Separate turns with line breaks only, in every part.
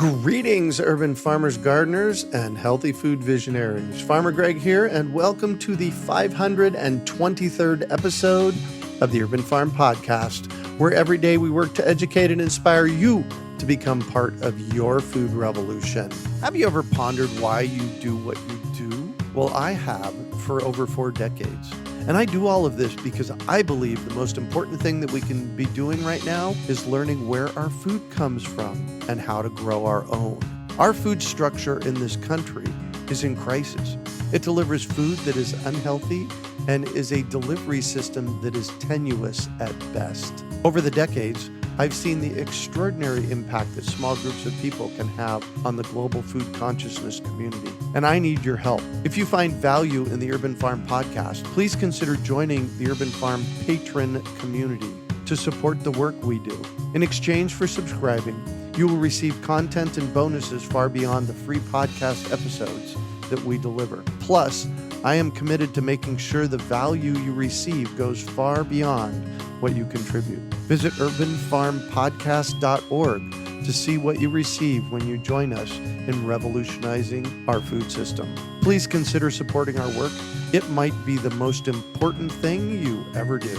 Greetings, urban farmers, gardeners, and healthy food visionaries. Farmer Greg here, and welcome to the 523rd episode of the Urban Farm Podcast, where every day we work to educate and inspire you to become part of your food revolution. Have you ever pondered why you do what you do? Well, I have for over 4 decades. And I do all of this because I believe the most important thing that we can be doing right now is learning where our food comes from and how to grow our own. Our food structure in this country is in crisis. It delivers food that is unhealthy and is a delivery system that is tenuous at best. Over the decades, I've seen the extraordinary impact that small groups of people can have on the global food consciousness community. And I need your help. If you find value in the Urban Farm Podcast, please consider joining the Urban Farm Patron community to support the work we do. In exchange for subscribing, you will receive content and bonuses far beyond the free podcast episodes that we deliver. Plus, I am committed to making sure the value you receive goes far beyond what you contribute. Visit urbanfarmpodcast.org to see what you receive when you join us in revolutionizing our food system. Please consider supporting our work. It might be the most important thing you ever do.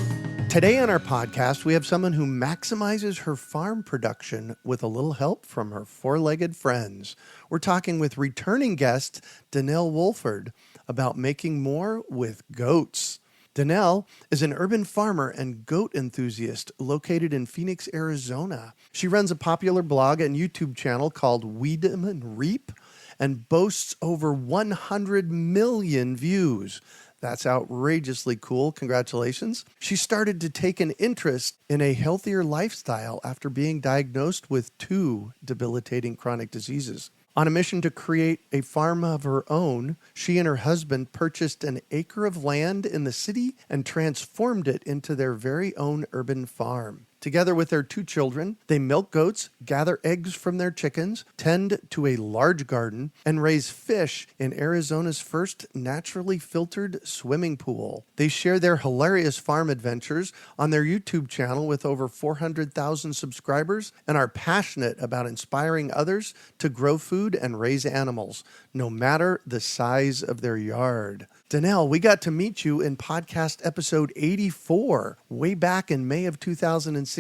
Today on our podcast, we have someone who maximizes her farm production with a little help from her four-legged friends. We're talking with returning guest DaNelle Wolford about making more with goats. DaNelle is an urban farmer and goat enthusiast located in Phoenix, Arizona. She runs a popular blog and YouTube channel called Weed 'em Reap and boasts over 100 million views. That's outrageously cool. Congratulations. She started to take an interest in a healthier lifestyle after being diagnosed with 2 debilitating chronic diseases. On a mission to create a farm of her own, she and her husband purchased an acre of land in the city and transformed it into their very own urban farm. Together with their 2 children, they milk goats, gather eggs from their chickens, tend to a large garden, and raise fish in Arizona's first naturally filtered swimming pool. They share their hilarious farm adventures on their YouTube channel with over 400,000 subscribers and are passionate about inspiring others to grow food and raise animals, no matter the size of their yard. DaNelle, we got to meet you in podcast episode 84, way back in May of 2016.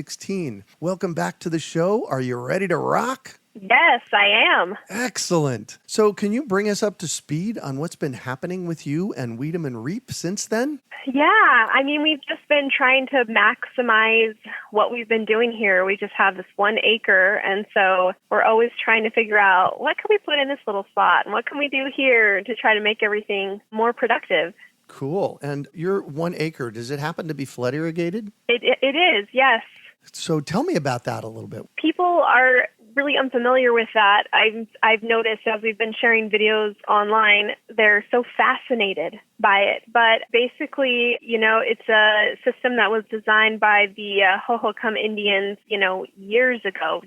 Welcome back to the show. Are you ready to rock?
Yes, I am.
Excellent. So can you bring us up to speed on what's been happening with you and Weed 'em Reap since then?
Yeah, I mean, we've just been trying to maximize what we've been doing here. We just have this 1 acre, and so we're always trying to figure out what can we put in this little spot and what can we do here to try to make everything more productive.
Cool. And your 1 acre, does it happen to be flood irrigated?
It is, yes.
So tell me about that a little bit.
People are really unfamiliar with that. I've noticed as we've been sharing videos online, they're so fascinated by it. But basically, it's a system that was designed by the Hohokam Indians, years ago.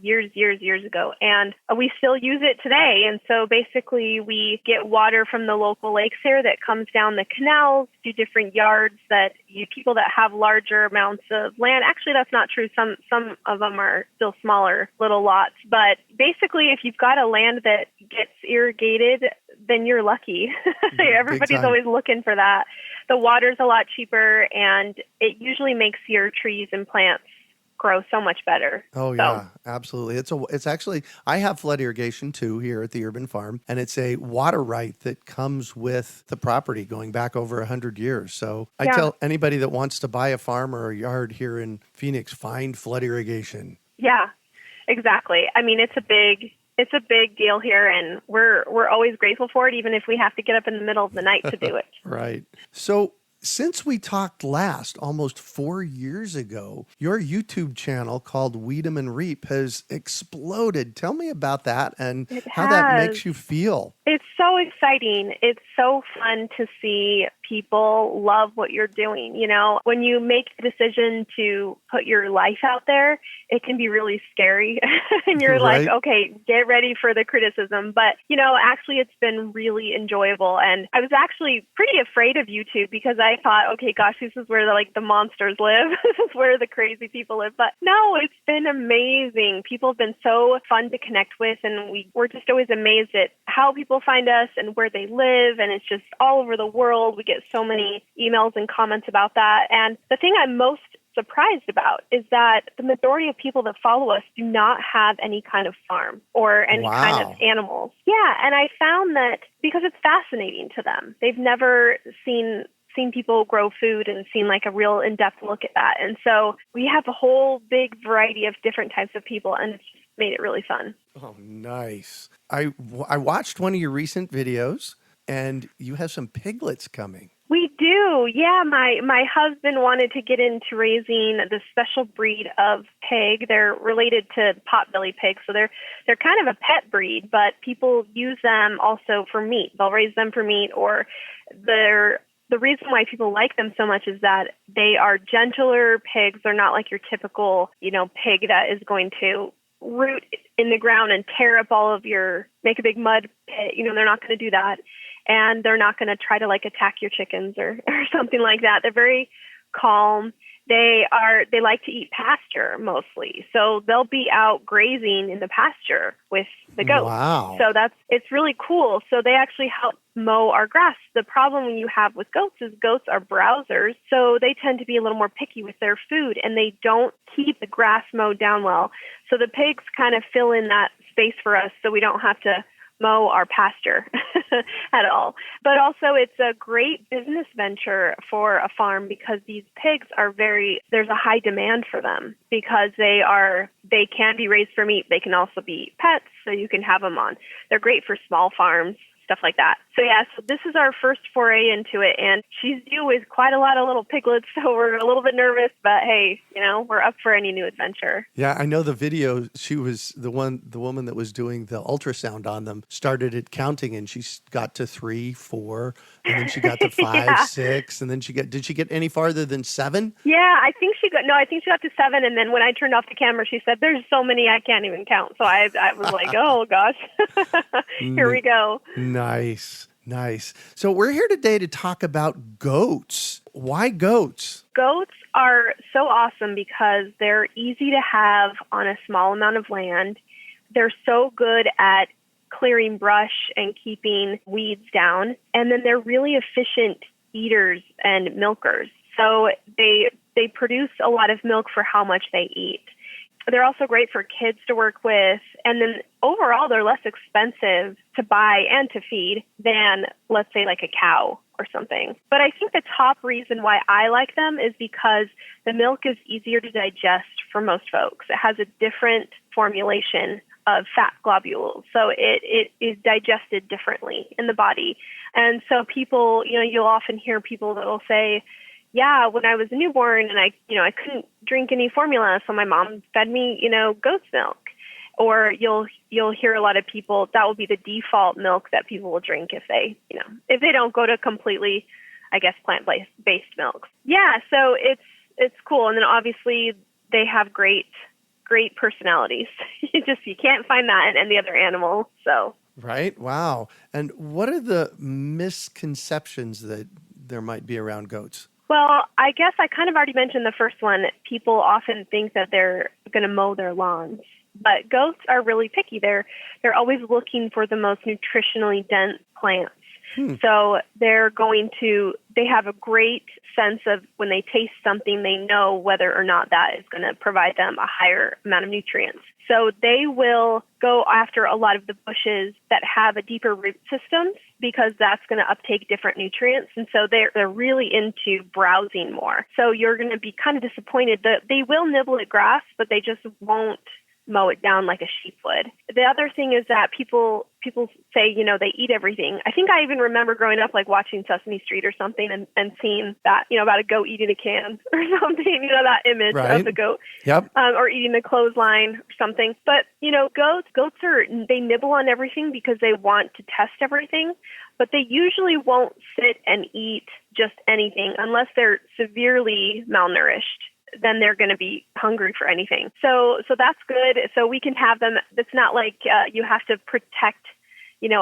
And we still use it today. And so basically we get water from the local lakes here that comes down the canals to different yards that people that have larger amounts of land. Actually, that's not true. Some of them are still smaller little lots. But basically, if you've got a land that gets irrigated, then you're lucky. Everybody's always looking for that. The water's a lot cheaper, and it usually makes your trees and plants grow so much better.
Oh, yeah, absolutely. It's actually, I have flood irrigation too here at the Urban Farm, and it's a water right that comes with the property going back over 100 years. So I tell anybody that wants to buy a farm or a yard here in Phoenix, find flood irrigation.
Yeah, exactly. I mean, it's a big deal here, and we're always grateful for it, even if we have to get up in the middle of the night to do it.
Right. So since we talked last, almost 4 years ago, your YouTube channel called Weed 'em Reap has exploded. Tell me about that and how that makes you feel.
It's so exciting. It's so fun to see people love what you're doing. You know, when you make the decision to put your life out there, it can be really scary. And you're
Right.
like, okay, get ready for the criticism. But, you know, actually, it's been really enjoyable. And I was actually pretty afraid of YouTube because I thought, okay, gosh, this is where the monsters live. This is where the crazy people live. But no, it's been amazing. People have been so fun to connect with. And we're just always amazed at how people find us and where they live. And it's just all over the world. We get so many emails and comments about that. And the thing I'm most surprised about is that the majority of people that follow us do not have any kind of farm or any kind of animals. Yeah, and I found that because it's fascinating to them. They've never seen people grow food and seen like a real in-depth look at that. And so we have a whole big variety of different types of people, and it's just made it really fun.
Oh, nice. I watched one of your recent videos, and you have some piglets coming.
We do. Yeah, my husband wanted to get into raising this special breed of pig. They're related to potbelly pigs, so they're kind of a pet breed, but people use them also for meat. They'll raise them for meat, or the reason why people like them so much is that they are gentler pigs. They're not like your typical, pig that is going to root in the ground and tear up make a big mud pit. They're not going to do that. And they're not going to try to attack your chickens or something like that. They're very calm. They like to eat pasture mostly. So they'll be out grazing in the pasture with the goats.
Wow.
So it's really cool. So they actually help mow our grass. The problem you have with goats is goats are browsers. So they tend to be a little more picky with their food, and they don't keep the grass mowed down well. So the pigs kind of fill in that space for us so we don't have to mow our pasture at all. But also it's a great business venture for a farm because these pigs there's a high demand for them because they can be raised for meat. They can also be pets, so you can have them on. They're great for small farms, stuff like that. So this is our first foray into it, and she's due with quite a lot of little piglets, so we're a little bit nervous, but hey, we're up for any new adventure.
Yeah, I know the video. She was the woman that was doing the ultrasound on them started at counting, and she got to 3, 4, and then she got to 5, 6, and then did she get any farther than 7?
Yeah, I think she got to 7, and then when I turned off the camera, she said, "There's so many I can't even count." So I was like, "Oh gosh, here we go." Nice. So we're here today to talk about goats. Why goats? Goats are so awesome because they're easy to have on a small amount of land. They're so good at clearing brush and keeping weeds down. And then they're really efficient eaters and milkers. So they produce a lot of milk for how much they eat. They're also great for kids to work with. And then overall, they're less expensive to buy and to feed than, let's say, like a cow or something. But I think the top reason why I like them is because the milk is easier to digest for most folks. It has a different formulation of fat globules. So it is digested differently in the body. And so people, you'll often hear people that will say, yeah, when I was a newborn and I couldn't drink any formula, so my mom fed me, goat's milk. Or you'll hear a lot of people, that will be the default milk that people will drink if they don't go to completely, I guess, plant-based milks. Yeah, so it's cool. And then obviously they have great personalities. You can't find that in any other animal. So.
Right? Wow. And what are the misconceptions that there might be around goats?
Well, I guess I kind of already mentioned the first one. People often think that they're going to mow their lawns, but goats are really picky. They're always looking for the most nutritionally dense plants. So they have a great sense of when they taste something, they know whether or not that is going to provide them a higher amount of nutrients. So they will go after a lot of the bushes that have a deeper root system because that's going to uptake different nutrients. And so they're really into browsing more. So you're going to be kind of disappointed that they will nibble at grass, but they just won't mow it down like a sheep would. The other thing is that people people say, they eat everything. I think I even remember growing up, like watching Sesame Street or something and seeing that, about a goat eating a can or something, that image of the goat.
Yep.
Or eating the clothesline or something. But, goats they nibble on everything because they want to test everything, but they usually won't sit and eat just anything unless they're severely malnourished. Then they're going to be hungry for anything. So that's good. So we can have them. It's not like you have to protect,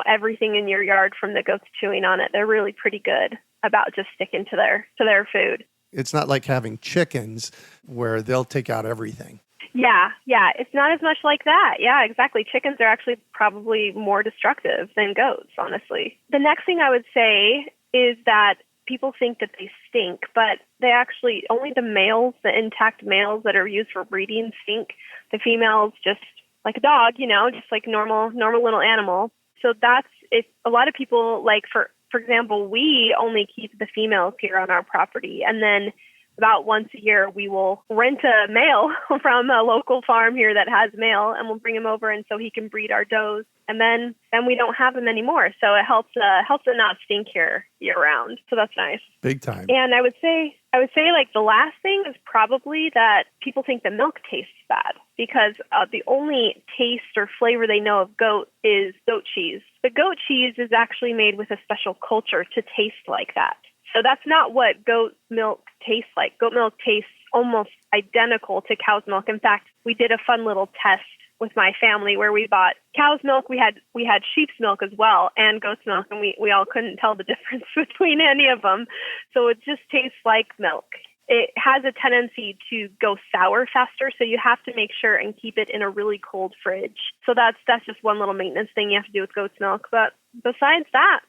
everything in your yard from the goats chewing on it. They're really pretty good about just sticking to their food.
It's not like having chickens where they'll take out everything.
Yeah. It's not as much like that. Yeah, exactly. Chickens are actually probably more destructive than goats, honestly. The next thing I would say is that people think that they stink, but they actually, only the males, the intact males that are used for breeding stink. The females, just like a dog, just like normal little animal. So that's it. A lot of people, like for example, we only keep the females here on our property, and then about once a year we will rent a male from a local farm here that has male, and we'll bring him over, and so he can breed our does. And then we don't have him anymore. So it helps it not stink here year round. So that's nice.
Big time.
And I would say like the last thing is probably that people think that milk tastes bad because the only taste or flavor they know of goat is goat cheese. But goat cheese is actually made with a special culture to taste like that. So that's not what goat milk tastes like. Goat milk tastes almost identical to cow's milk. In fact, we did a fun little test with my family where we bought cow's milk. We had sheep's milk as well and goat's milk, and we all couldn't tell the difference between any of them. So it just tastes like milk. It has a tendency to go sour faster, so you have to make sure and keep it in a really cold fridge. So that's just one little maintenance thing you have to do with goat's milk. But besides that,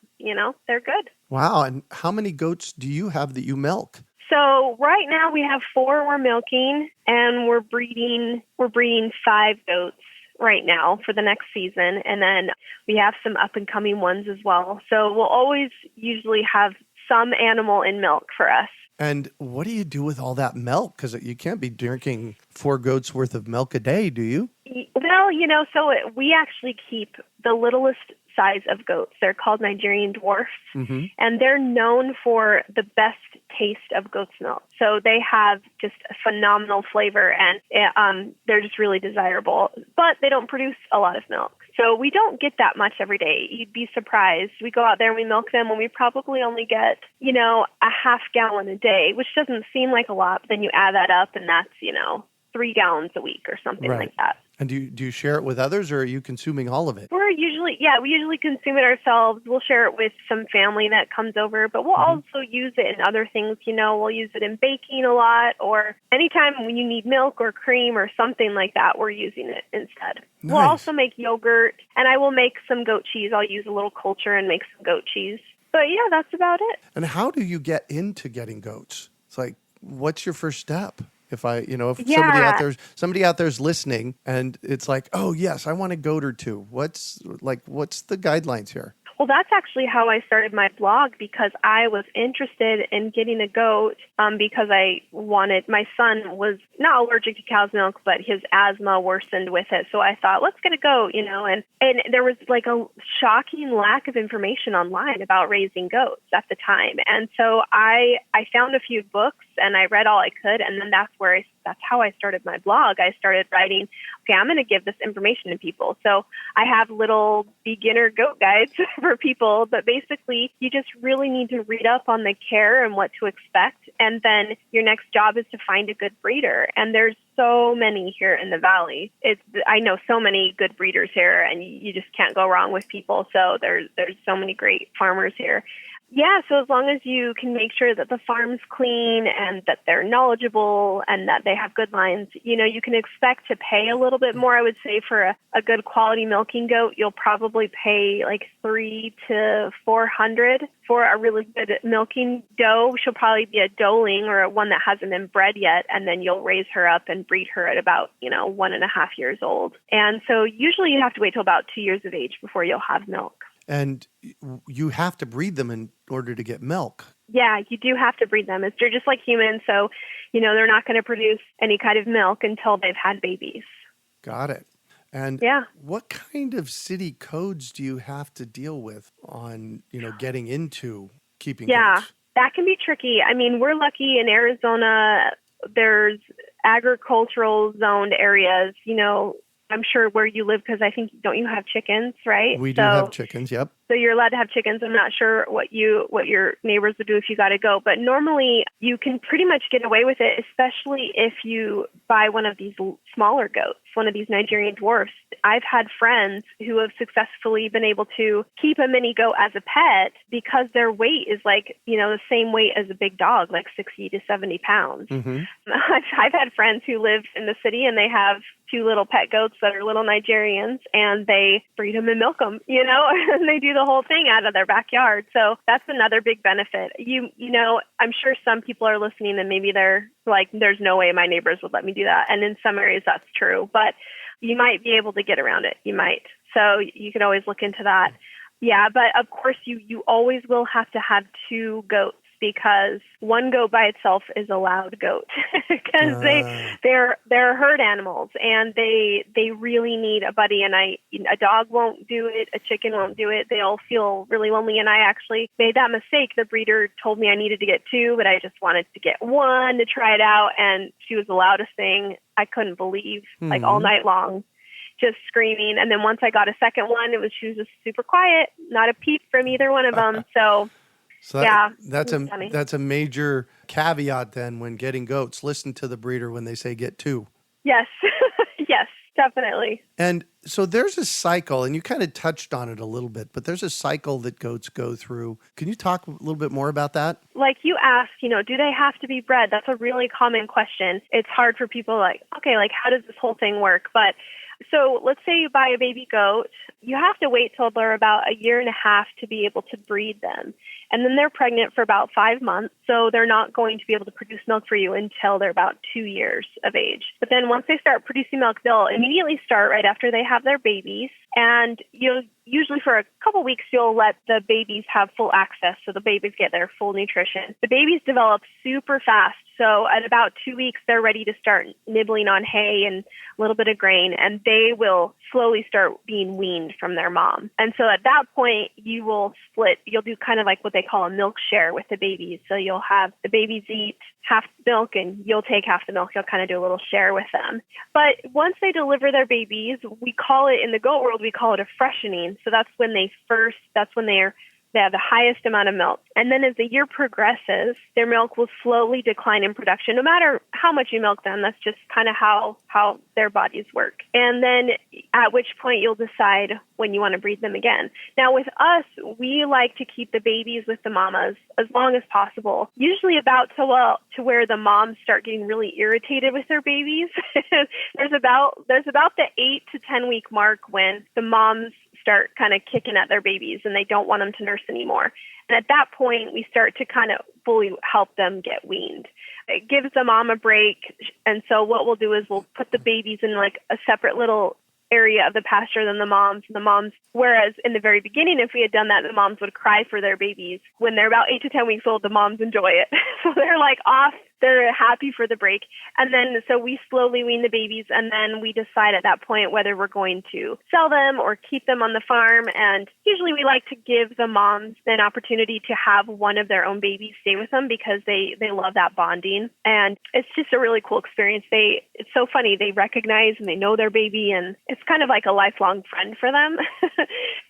they're good.
Wow. And how many goats do you have that you milk?
So right now we have 4 we're milking, and we're breeding 5 goats right now for the next season. And then we have some up and coming ones as well. So we'll always usually have some animal in milk for us.
And what do you do with all that milk? Because you can't be drinking 4 goats worth of milk a day, do you?
Well, so we actually keep the littlest size of goats. They're called Nigerian Dwarfs, and they're known for the best taste of goat's milk. So they have just a phenomenal flavor, and they're just really desirable. But they don't produce a lot of milk. So we don't get that much every day. You'd be surprised. We go out there and we milk them, and we probably only get, a half gallon a day, which doesn't seem like a lot. But then you add that up, and that's, 3 gallons a week or something like that.
And do you share it with others, or are you consuming all of it?
We usually consume it ourselves. We'll share it with some family that comes over, but we'll also use it in other things. We'll use it in baking a lot, or anytime when you need milk or cream or something like that, we're using it instead. Nice. We'll also make yogurt, and I will make some goat cheese. I'll use a little culture and make some goat cheese. But yeah, that's about it. And
how do you get into getting goats? It's like, what's your first step? If somebody out there's listening and it's like, oh yes, I want a goat or two. What's the guidelines here?
Well, that's actually how I started my blog, because I was interested in getting a goat because my son was not allergic to cow's milk, but his asthma worsened with it. So I thought, let's get a goat, and there was like a shocking lack of information online about raising goats at the time. And so I found a few books and I read all I could. And then that's how I started my blog. I started writing, okay, I'm going to give this information to people. So I have little beginner goat guides for people, but basically you just really need to read up on the care and what to expect. And then your next job is to find a good breeder. And there's so many here in the Valley. I know so many good breeders here, and you just can't go wrong with people. So there's so many great farmers here. Yeah, so as long as you can make sure that the farm's clean and that they're knowledgeable and that they have good lines, you can expect to pay a little bit more. I would say for a good quality milking goat, you'll probably pay like $300 to $400 for a really good milking doe. She'll probably be a doeling or one that hasn't been bred yet, and then you'll raise her up and breed her at about 1.5 years old. And so usually you have to wait till about 2 years of age before you'll have milk.
And you have to breed them in order to get milk.
Yeah, you do have to breed them. They're just like humans, so they're not going to produce any kind of milk until they've had babies.
Got it. And
Yeah.
what kind of city codes do you have to deal with on, getting into keeping
Yeah,
goats?
that can be tricky. I mean, we're lucky in Arizona, there's agricultural zoned areas, I'm sure where you live, because I think, don't you have chickens, right?
We do have chickens, yep.
So you're allowed to have chickens. I'm not sure what your neighbors would do if you got to go, but normally you can pretty much get away with it, especially if you buy one of these smaller goats, one of these Nigerian dwarfs. I've had friends who have successfully been able to keep a mini goat as a pet because their weight is like, the same weight as a big dog, like 60 to 70 pounds.
Mm-hmm.
I've had friends who live in the city and they have two little pet goats that are little Nigerians, and they breed them and milk them, and they do the whole thing out of their backyard. So that's another big benefit. I'm sure some people are listening and maybe they're like, there's no way my neighbors would let me do that. And in some areas that's true, but you might be able to get around it. You might. So you could always look into that. Yeah, but of course you always will have to have two goats, because one goat by itself is a loud goat because they're herd animals, and they really need a buddy. And a dog won't do it, a chicken won't do it. They'll feel really lonely. And I actually made that mistake. The breeder told me I needed to get two, but I just wanted to get one to try it out. And she was the loudest thing I couldn't believe, like all night long, just screaming. And then once I got a second one, she was just super quiet, not a peep from either one of them. So
that's a major caveat then when getting goats. Listen to the breeder when they say get two.
Yes, yes, definitely.
And so there's a cycle, and you kind of touched on it a little bit, but there's a cycle that goats go through. Can you talk a little bit more about that?
Like you asked, do they have to be bred? That's a really common question. It's hard for people how does this whole thing work? But so let's say you buy a baby goat, you have to wait till they're about a year and a half to be able to breed them. And then they're pregnant for about 5 months, so they're not going to be able to produce milk for you until they're about 2 years of age. But then once they start producing milk, they'll immediately start right after they have their babies. And usually for a couple weeks, you'll let the babies have full access, so the babies get their full nutrition. The babies develop super fast. So at about 2 weeks, they're ready to start nibbling on hay and a little bit of grain, and they will slowly start being weaned from their mom. And so at that point, you will split. You'll do kind of like what they call a milk share with the babies. So you'll have the babies eat half the milk and you'll take half the milk. You'll kind of do a little share with them. But once they deliver their babies, we call it, in the goat world, we call it a freshening. So that's when they have the highest amount of milk. And then as the year progresses, their milk will slowly decline in production, no matter how much you milk them. That's just kind of how their bodies work. And then at which point you'll decide when you want to breed them again. Now with us, we like to keep the babies with the mamas as long as possible, usually about to where the moms start getting really irritated with their babies. There's about the 8 to 10 week mark when the moms start kind of kicking at their babies and they don't want them to nurse anymore. And at that point, we start to kind of fully help them get weaned. It gives the mom a break. And so what we'll do is we'll put the babies in like a separate little area of the pasture than the moms. Whereas in the very beginning, if we had done that, the moms would cry for their babies. When they're about 8 to 10 weeks old, the moms enjoy it. So they're like off. They're happy for the break. And then so we slowly wean the babies, and then we decide at that point whether we're going to sell them or keep them on the farm. And usually we like to give the moms an opportunity to have one of their own babies stay with them because they love that bonding. And it's just a really cool experience. It's so funny. They recognize and they know their baby, and it's kind of like a lifelong friend for them.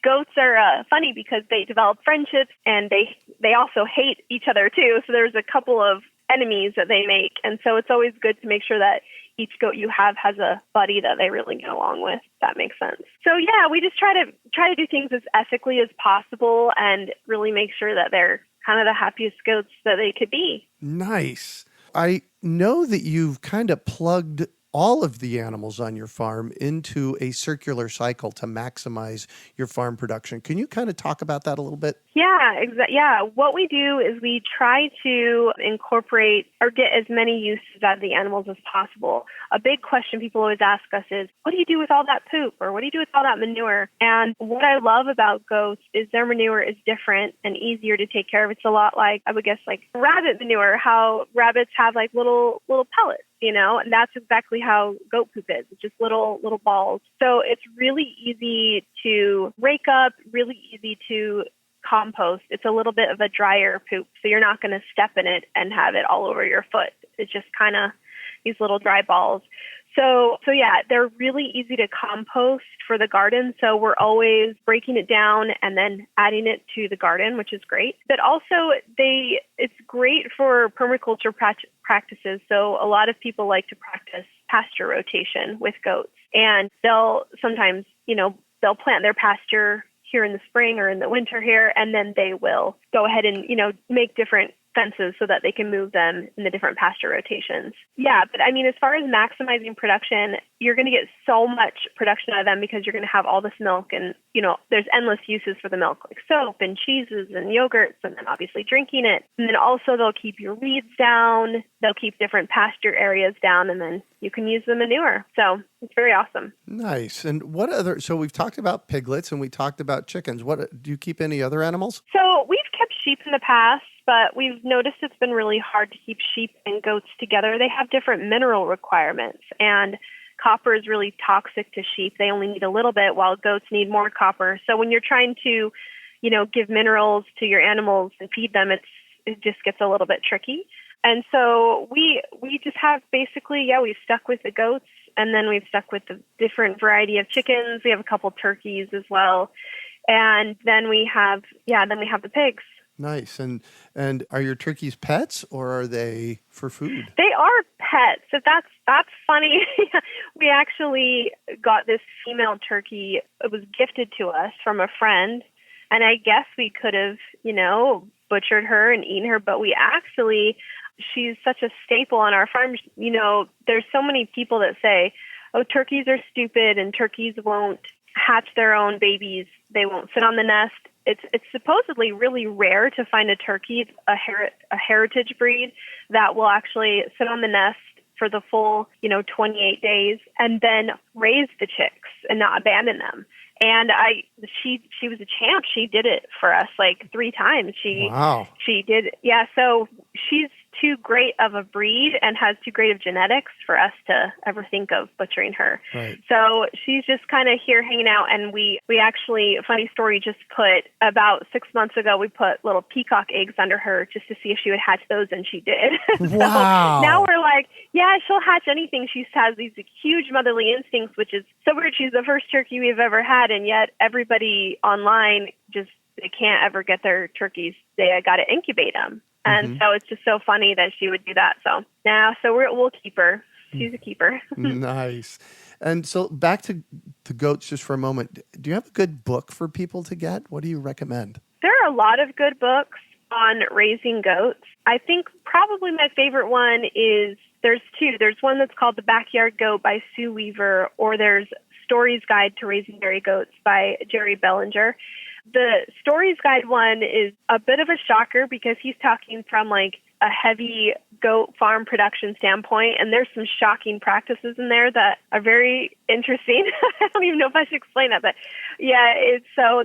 Goats are funny because they develop friendships, and they also hate each other too. So there's a couple of enemies that they make. And so it's always good to make sure that each goat you have has a buddy that they really get along with. If that makes sense. So yeah, we just try to do things as ethically as possible and really make sure that they're kind of the happiest goats that they could be.
Nice. I know that you've kind of plugged all of the animals on your farm into a circular cycle to maximize your farm production. Can you kind of talk about that a little bit?
Yeah, exactly. Yeah, what we do is we try to incorporate or get as many uses out of the animals as possible. A big question people always ask us is, what do you do with all that poop? Or what do you do with all that manure? And what I love about goats is their manure is different and easier to take care of. It's a lot like, I would guess, like rabbit manure, how rabbits have like little pellets and that's exactly how goat poop is. It's just little balls. So it's really easy to rake up, really easy to compost. It's a little bit of a drier poop, so you're not going to step in it and have it all over your foot. It's just kind of these little dry balls. So yeah, they're really easy to compost for the garden. So we're always breaking it down and then adding it to the garden, which is great. But also it's great for permaculture practices. So a lot of people like to practice pasture rotation with goats, and they'll sometimes, they'll plant their pasture here in the spring or in the winter here, and then they will go ahead and, make different fences so that they can move them in the different pasture rotations. Yeah, but I mean, as far as maximizing production, you're going to get so much production out of them because you're going to have all this milk, and, there's endless uses for the milk, like soap and cheeses and yogurts, and then obviously drinking it. And then also they'll keep your weeds down, they'll keep different pasture areas down, and then you can use the manure. So it's very awesome.
Nice. And so we've talked about piglets and we talked about chickens. Do you keep any other animals?
So we've kept sheep in the past, but we've noticed it's been really hard to keep sheep and goats together. They have different mineral requirements, and copper is really toxic to sheep. They only need a little bit, while goats need more copper. So when you're trying to, give minerals to your animals and feed them, it just gets a little bit tricky. And so we just have basically, we've stuck with the goats, and then we've stuck with the different variety of chickens. We have a couple turkeys as well. And then we have the pigs.
Nice. And are your turkeys pets, or are they for food?
They are pets. So that's funny. We actually got this female turkey. It was gifted to us from a friend. And I guess we could have, butchered her and eaten her, but she's such a staple on our farm. There's so many people that say, oh, turkeys are stupid and turkeys won't hatch their own babies. They won't sit on the nest. It's supposedly really rare to find a turkey, a heritage breed, that will actually sit on the nest for the full, 28 days and then raise the chicks and not abandon them. And she was a champ. She did it for us like 3 times.
Wow.
She did. Yeah. So she's too great of a breed and has too great of genetics for us to ever think of butchering her.
Right.
So she's just kind of here hanging out. And we actually, a funny story, just put about 6 months ago, we put little peacock eggs under her just to see if she would hatch those. And she did.
Wow.
So now we're like, yeah, she'll hatch anything. She has these huge motherly instincts, which is so weird. She's the first turkey we've ever had. And yet everybody online they can't ever get their turkeys. They got to incubate them. And so it's just so funny that she would do that. So we'll keep her. She's a keeper.
Nice. And so back to the goats just for a moment. Do you have a good book for people to get? What do you recommend?
There are a lot of good books on raising goats. I think probably my favorite one there's 2. There's one that's called The Backyard Goat by Sue Weaver, or there's Stories Guide to Raising Dairy Goats by Jerry Bellinger. The Stories Guide one is a bit of a shocker because he's talking from like a heavy goat farm production standpoint, and there's some shocking practices in there that are very interesting. I don't even know if I should explain that, but yeah,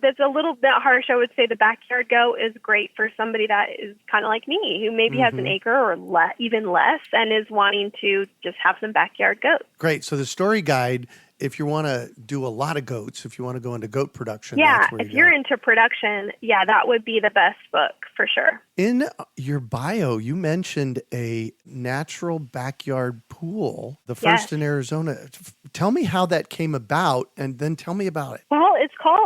that's a little bit harsh. I would say The Backyard Goat is great for somebody that is kind of like me, who maybe has an acre or even less and is wanting to just have some backyard goats.
Great. So the Story Guide, if you want to do a lot of goats, if you want to go into goat production,
yeah,
that's where
if you're into production, that would be the best book for sure.
In your bio, you mentioned a natural backyard pool, the first in Arizona. Tell me how that came about, and then tell me about it.
Well,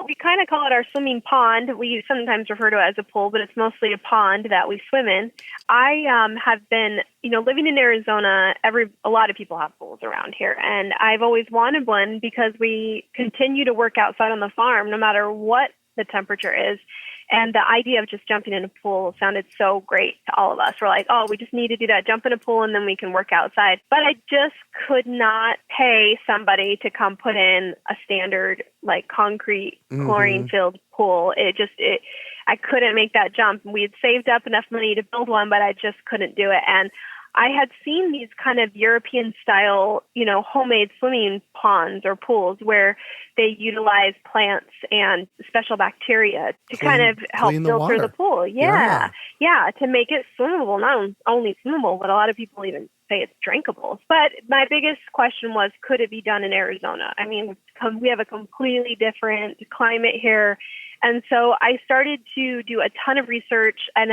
we kind of call it our swimming pond. We sometimes refer to it as a pool, but it's mostly a pond that we swim in. I have been, living in Arizona, a lot of people have pools around here, and I've always wanted one because we continue to work outside on the farm no matter what the temperature is. And the idea of just jumping in a pool sounded so great to all of us. We're like, oh, we just need to do that, jump in a pool, and then we can work outside. But I just could not pay somebody to come put in a standard, like, concrete, chlorine-filled pool. I couldn't make that jump. We had saved up enough money to build one, but I just couldn't do it. And I had seen these kind of European-style, homemade swimming ponds or pools where they utilize plants and special bacteria to kind of help filter the pool. Yeah, to make it swimmable. Not only swimmable, but a lot of people even say it's drinkable. But my biggest question was, could it be done in Arizona? I mean, we have a completely different climate here. And so I started to do a ton of research, and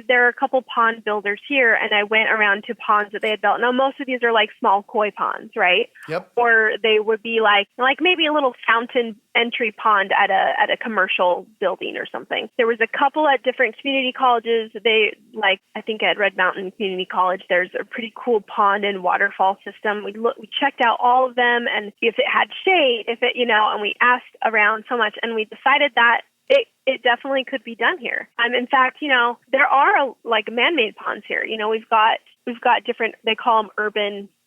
there are a couple pond builders here, and I went around to ponds that they had built. Now, most of these are like small koi ponds, right?
Yep.
Or they would be like maybe a little fountain entry pond at a commercial building or something. There was a couple at different community colleges. I think at Red Mountain Community College, there's a pretty cool pond and waterfall system. We checked out all of them, and if it had shade, and we asked around so much, and we decided that it definitely could be done here. In fact, there are man-made ponds here. We've got different, they call them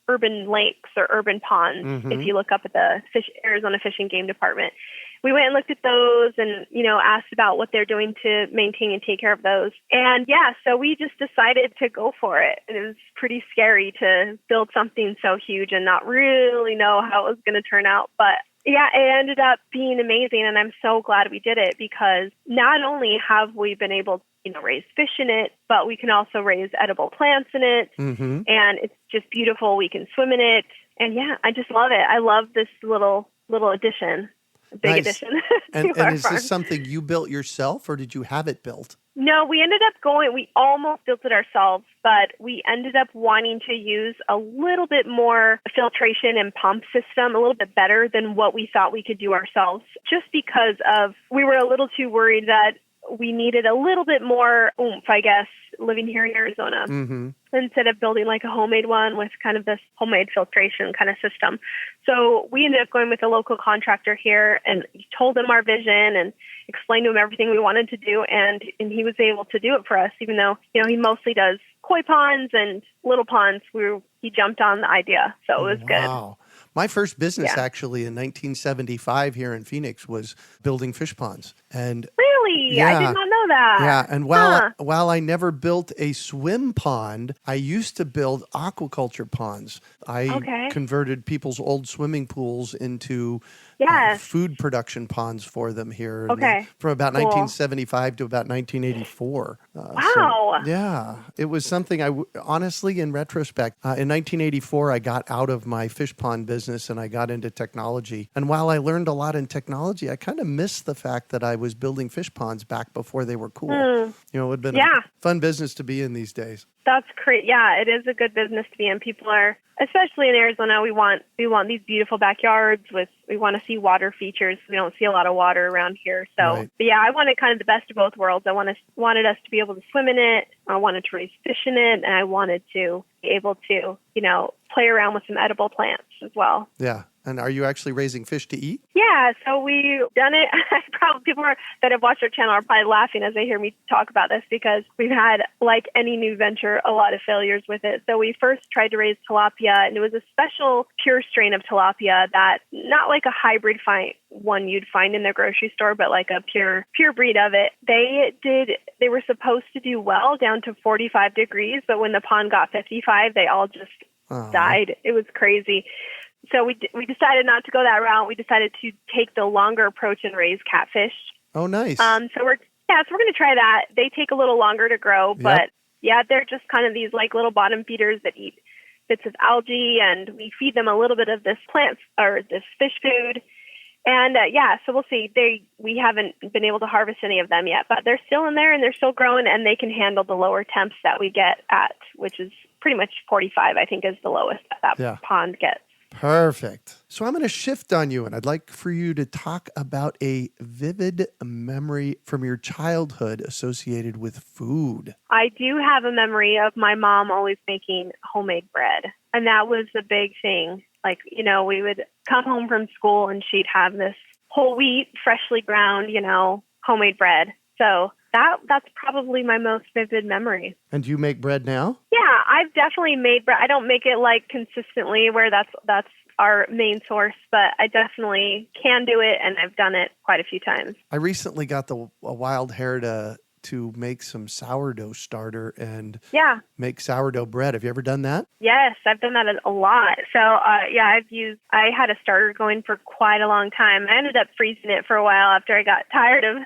urban lakes or urban ponds.
Mm-hmm.
If you look up at the Arizona Fish and Game Department, we went and looked at those and, asked about what they're doing to maintain and take care of those. And so we just decided to go for it. And it was pretty scary to build something so huge and not really know how it was going to turn out. But yeah, it ended up being amazing, and I'm so glad we did it, because not only have we been able to raise fish in it, but we can also raise edible plants in it,
mm-hmm.
and it's just beautiful. We can swim in it, and I just love it. I love this little addition, big addition.
And is this something you built yourself, or did you have it built?
No, we almost built it ourselves, but we ended up wanting to use a little bit more filtration and pump system, a little bit better than what we thought we could do ourselves, just because we were a little too worried that we needed a little bit more oomph, I guess, living here in Arizona,
mm-hmm.
instead of building like a homemade one with kind of this homemade filtration kind of system. So we ended up going with a local contractor here and told him our vision and explained to him everything we wanted to do. And he was able to do it for us, even though, he mostly does koi ponds and little ponds. He jumped on the idea. So it was good.
Wow. My first business actually in 1975 here in Phoenix was building fish ponds. And
really? I did not know that.
Yeah, and while I never built a swim pond, I used to build aquaculture ponds. I converted people's old swimming pools into food production ponds for them here from about 1975 to about 1984.
Wow.
It was something honestly, in retrospect, in 1984, I got out of my fish pond business and I got into technology. And while I learned a lot in technology, I kind of missed the fact that I was building fish ponds back before they were cool. It would have been a fun business to be in these days.
That's great. Yeah, it is a good business to be in. People are, especially in Arizona, we want these beautiful backyards we want to see water features. We don't see a lot of water around here. So, But I wanted kind of the best of both worlds. I wanted us to be able to swim in it. I wanted to raise fish in it, and I wanted to be able to, play around with some edible plants as well.
Yeah. And are you actually raising fish to eat?
Yeah, so we've done it. Probably people that have watched our channel are probably laughing as they hear me talk about this, because we've had, like any new venture, a lot of failures with it. So we first tried to raise tilapia, and it was a special pure strain of tilapia that, not like a hybrid one you'd find in the grocery store, but like a pure breed of it. They were supposed to do well down to 45 degrees, but when the pond got 55, they all just died. It was crazy. So we decided not to go that route. We decided to take the longer approach and raise catfish.
Oh, nice.
So we're going to try that. They take a little longer to grow, but they're just kind of these like little bottom feeders that eat bits of algae, and we feed them a little bit of this plant or this fish food. And so we'll see. We haven't been able to harvest any of them yet, but they're still in there and they're still growing, and they can handle the lower temps that we get at, which is pretty much 45, I think, is the lowest that pond gets.
Perfect. So I'm going to shift on you, and I'd like for you to talk about a vivid memory from your childhood associated with food.
I do have a memory of my mom always making homemade bread, and that was the big thing. Like, we would come home from school and she'd have this whole wheat, freshly ground, homemade bread. So that's probably my most vivid memory.
And do you make bread now?
Yeah, I've definitely made bread. I don't make it like consistently where that's our main source, but I definitely can do it, and I've done it quite a few times.
I recently got a wild hair to make some sourdough starter and make sourdough bread. Have you ever done that?
Yes, I've done that a lot. So, I had a starter going for quite a long time. I ended up freezing it for a while after I got tired of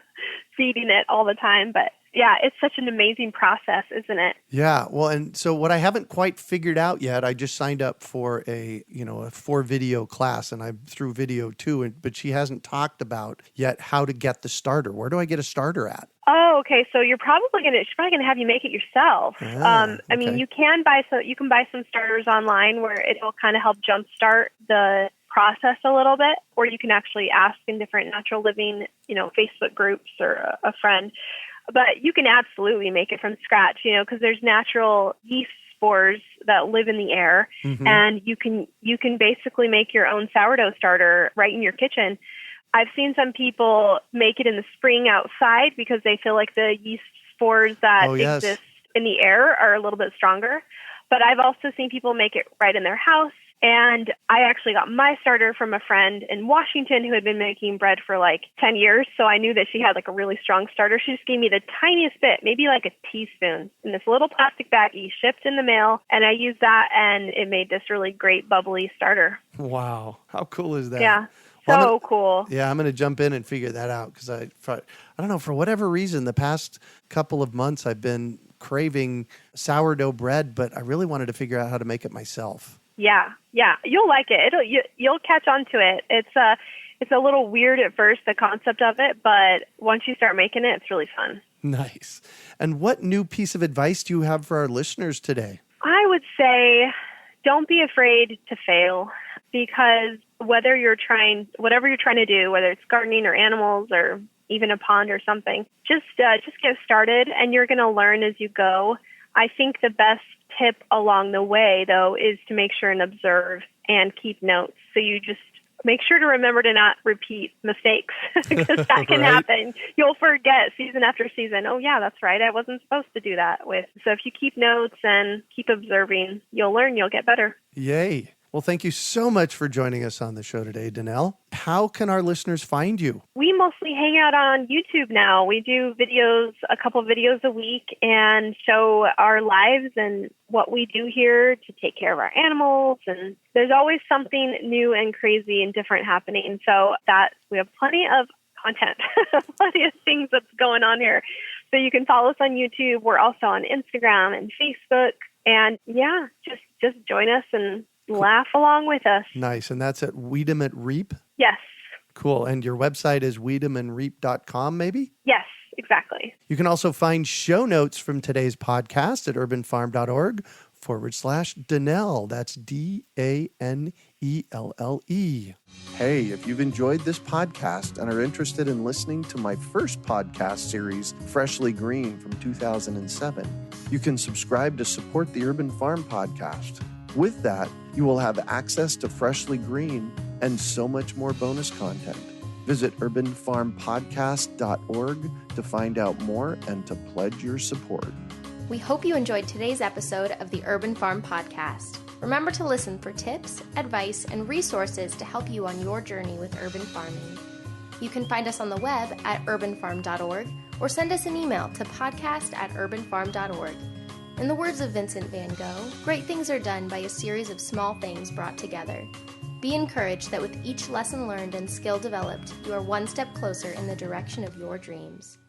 feeding it all the time, but Yeah, it's such an amazing process, isn't it?
Yeah. Well, and so what I haven't quite figured out yet, I just signed up for a 4-video class, and I'm through video 2, but she hasn't talked about yet how to get the starter. Where do I get a starter at?
Oh, okay. So she's probably gonna have you make it yourself. I mean,
Okay.
you can buy some starters online where it'll kind of help jumpstart the process a little bit, or you can actually ask in different natural living, Facebook groups or a friend. But you can absolutely make it from scratch, because there's natural yeast spores that live in the air, and you can basically make your own sourdough starter right in your kitchen. I've seen some people make it in the spring outside because they feel like the yeast spores that exist in the air are a little bit stronger. But I've also seen people make it right in their house. And I actually got my starter from a friend in Washington who had been making bread for like 10 years. So I knew that she had like a really strong starter. She just gave me the tiniest bit, maybe like a teaspoon, in this little plastic baggie shipped in the mail. And I used that, and it made this really great bubbly starter.
Wow. How cool is that?
Yeah.
Well,
Cool.
Yeah, I'm going to jump in and figure that out because I don't know, for whatever reason, the past couple of months I've been craving sourdough bread, but I really wanted to figure out how to make it myself.
Yeah, you'll like it. You'll catch on to it. It's a little weird at first, the concept of it, but once you start making it, it's really fun.
Nice. And what new piece of advice do you have for our listeners today?
I would say don't be afraid to fail, because whatever you're trying to do, whether it's gardening or animals or even a pond or something, just get started, and you're going to learn as you go. I think the best tip along the way, though, is to make sure and observe and keep notes. So you just make sure to remember to not repeat mistakes, because that can happen. You'll forget season after season. Oh, yeah, that's right. I wasn't supposed to do that with. So if you keep notes and keep observing, you'll learn, you'll get better.
Yay. Well, thank you so much for joining us on the show today, DaNelle. How can our listeners find you?
We mostly hang out on YouTube now. We do a couple videos a week, and show our lives and what we do here to take care of our animals. And there's always something new and crazy and different happening. So that we have plenty of content, plenty of things that's going on here. So you can follow us on YouTube. We're also on Instagram and Facebook. And yeah, just join us and laugh along with us.
Nice. And that's at Weedham at Reap?
Yes.
Cool. And your website is weedhamandreap.com, maybe?
Yes, exactly.
You can also find show notes from today's podcast at urbanfarm.org/DaNelle. That's DANELLE. Hey, if you've enjoyed this podcast and are interested in listening to my first podcast series, Freshly Green, from 2007, you can subscribe to support the Urban Farm Podcast. With that, you will have access to Freshly Green and so much more bonus content. Visit urbanfarmpodcast.org to find out more and to pledge your support.
We hope you enjoyed today's episode of the Urban Farm Podcast. Remember to listen for tips, advice, and resources to help you on your journey with urban farming. You can find us on the web at urbanfarm.org or send us an email to podcast@urbanfarm.org. In the words of Vincent van Gogh, great things are done by a series of small things brought together. Be encouraged that with each lesson learned and skill developed, you are one step closer in the direction of your dreams.